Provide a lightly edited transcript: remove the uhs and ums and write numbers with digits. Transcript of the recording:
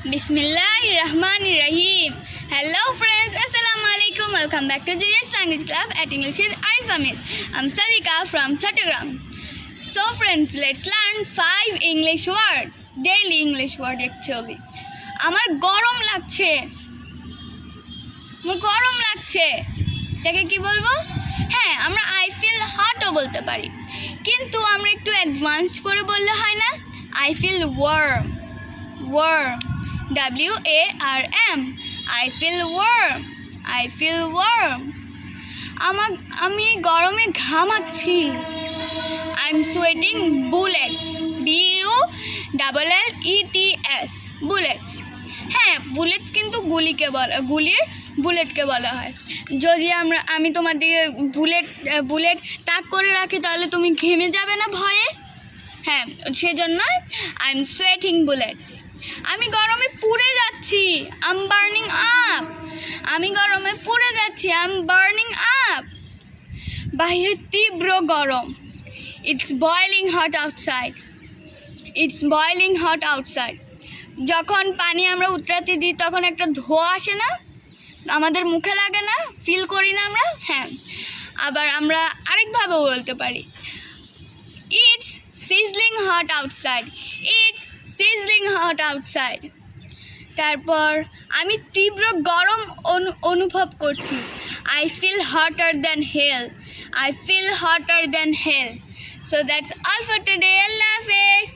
Bismillahirrahmanirrahim. Hello friends, Assalamu alaikum. Welcome back to Genius Language Club at English with Arifa Miss. I'm Sadika from Chattogram. So friends, let's learn 5 English words. Daily English word actually. আমার গরম লাগছে। এটাকে কি বলবো? হ্যাঁ, আমরা I feel hotও বলতে পারি। কিন্তু আমরা একটু অ্যাডভান্স করে বললে হয় না? I feel warm. WARM. I feel warm. আমি গরমে ঘামাচ্ছি। I'm sweating bullets. BULLETS. Bullets. হ্যাঁ, বুলেটস কিন্তু বুলেটকে বলা হয়। যদি আমি তোমার দিকে বুলেট তাক করে রাখি তাহলে তুমি ঘেমে যাবে না ভয়ে? হ্যাঁ, সেজন্য আই এম সোয়েটিং বুলেটস। আমি গরমে পুড়ে যাচ্ছি। I am burning up. I am burning up. বাইরে তীব্র গরম। It's boiling hot outside. যখন পানি আমরা উতরাতে দিই তখন একটা ধোঁয়া আসে না? আমাদের মুখে লাগে না? ফিল করি না আমরা? হ্যাঁ, আবার আমরা আরেকভাবেও বলতে পারি, ইটস সিজলিং হট আউটসাইড। তারপর আমি তীব্র গরম অনুভব করছি। I feel hotter than hell. So that's all for today. Allah Hafiz.